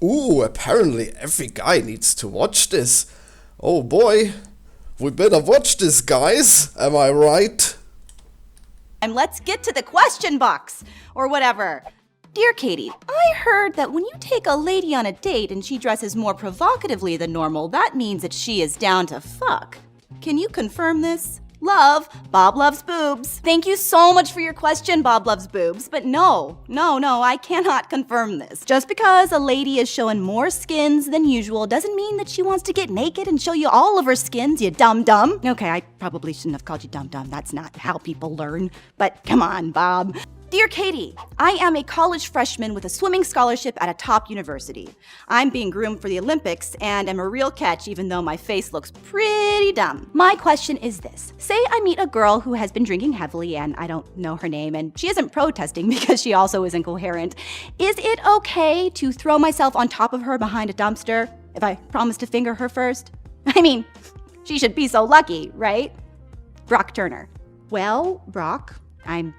Ooh, apparently every guy needs to watch this. Oh boy, we better watch this, guys. Am I right? And let's get to the question box, or whatever. Dear Katie, I heard that when you take a lady on a date and she dresses more provocatively than normal, that means that she is down to fuck. Can you confirm this? Love, Bob Loves Boobs. Thank you so much for your question, Bob Loves Boobs, but no, I cannot confirm this. Just because a lady is showing more skins than usual doesn't mean that she wants to get naked and show you all of her skins, you dum-dum. Okay, I probably shouldn't have called you dum-dum. That's not how people learn, but come on, Bob. Dear Katie, I am a college freshman with a swimming scholarship at a top university. I'm being groomed for the Olympics and am a real catch even though my face looks pretty dumb. My question is this. Say I meet a girl who has been drinking heavily and I don't know her name and she isn't protesting because she also isn't coherent. Is it okay to throw myself on top of her behind a dumpster if I promise to finger her first? I mean, she should be so lucky, right? Brock Turner. Well, Brock, I'm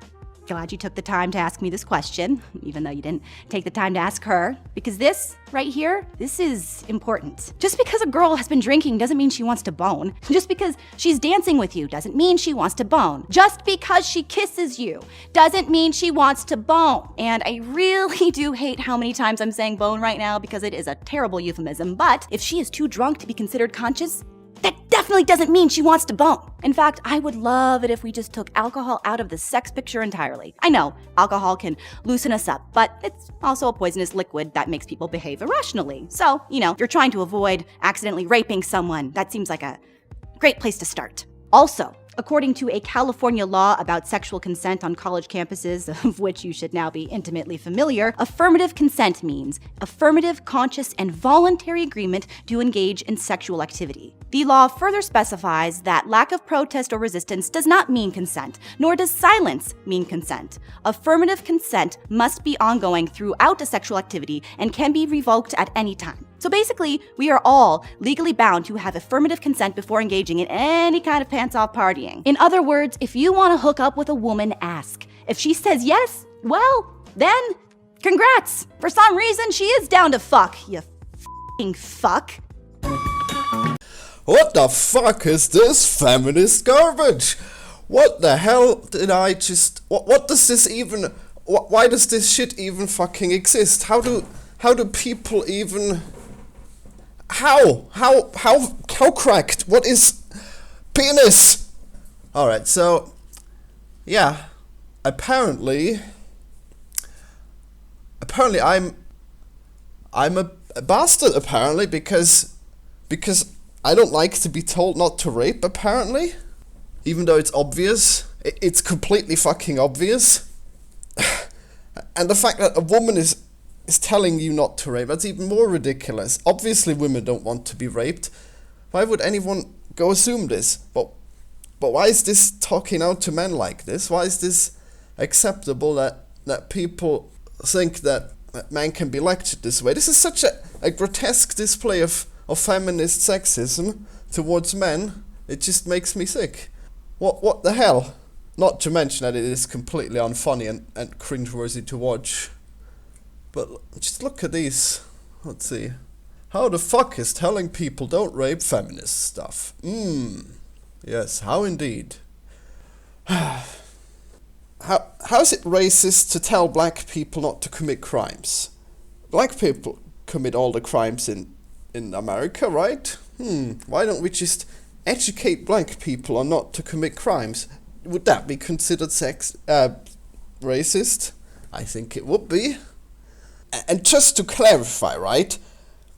glad you took the time to ask me this question, even though you didn't take the time to ask her, because this right here, this is important. Just because a girl has been drinking doesn't mean she wants to bone. Just because she's dancing with you doesn't mean she wants to bone. Just because she kisses you doesn't mean she wants to bone. And I really do hate how many times I'm saying bone right now because it is a terrible euphemism, but if she is too drunk to be considered conscious, that definitely doesn't mean she wants to bone. In fact, I would love it if we just took alcohol out of the sex picture entirely. I know, alcohol can loosen us up, but it's also a poisonous liquid that makes people behave irrationally. So, if you're trying to avoid accidentally raping someone, that seems like a great place to start. Also, according to a California law about sexual consent on college campuses, of which you should now be intimately familiar, affirmative consent means affirmative, conscious, and voluntary agreement to engage in sexual activity. The law further specifies that lack of protest or resistance does not mean consent, nor does silence mean consent. Affirmative consent must be ongoing throughout a sexual activity and can be revoked at any time. So basically, we are all legally bound to have affirmative consent before engaging in any kind of pants-off partying. In other words, if you want to hook up with a woman, ask. If she says yes, well, then congrats. For some reason, she is down to fuck, you f***ing fuck. What the fuck is this feminist garbage? What the hell did I just... What does this even... Why does this shit even fucking exist? How do people even... How cracked? What is penis? Alright, so, yeah, apparently I'm a bastard, apparently, because I don't like to be told not to rape, apparently, even though it's obvious. It's completely fucking obvious. And the fact that a woman is telling you not to rape, that's even more ridiculous. Obviously women don't want to be raped. Why would anyone go assume this? But why is this talking out to men like this? Why is this acceptable that people think that men can be lectured this way? This is such a grotesque display of feminist sexism towards men. It just makes me sick. What the hell? Not to mention that it is completely unfunny and cringeworthy to watch. But just look at these. Let's see. How the fuck is telling people don't rape feminist stuff? Yes, how indeed. How's it racist to tell black people not to commit crimes? Black people commit all the crimes in America, right? Why don't we just educate black people on not to commit crimes? Would that be considered racist? I think it would be. And just to clarify, right?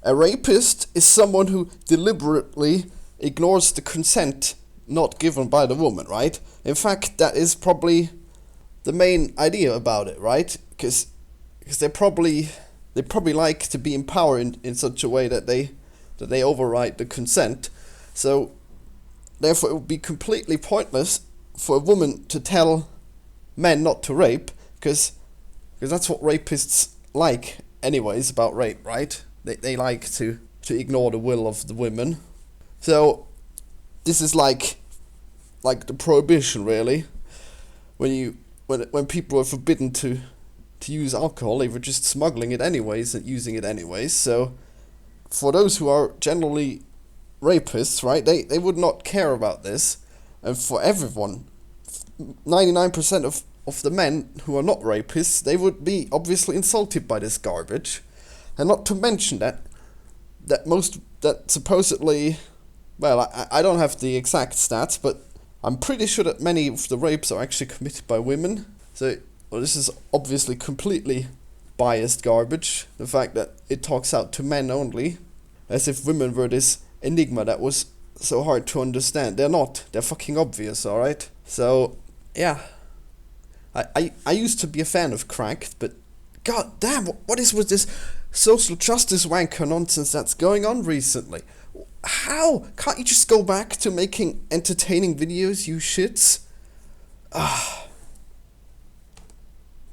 A rapist is someone who deliberately ignores the consent not given by the woman, right? In fact, that is probably the main idea about it, right? Because they probably like to be in power in such a way that they override the consent. So therefore it would be completely pointless for a woman to tell men not to rape, because that's what rapists like anyways about rape, right? They like to ignore the will of the women. So this is like the prohibition, really. When people are forbidden to to use alcohol, they were just smuggling it anyways and using it anyways. So for those who are generally rapists, right, they would not care about this. And for everyone, 99% of the men who are not rapists, they would be obviously insulted by this garbage. And not to mention that supposedly, well, I don't have the exact stats, but I'm pretty sure that many of the rapes are actually committed by women. So, well, this is obviously completely biased garbage. The fact that it talks out to men only, as if women were this enigma that was so hard to understand. They're not. They're fucking obvious, alright? So, yeah. I used to be a fan of Cracked, but god damn, what is with this social justice wanker nonsense that's going on recently? How? Can't you just go back to making entertaining videos, you shits?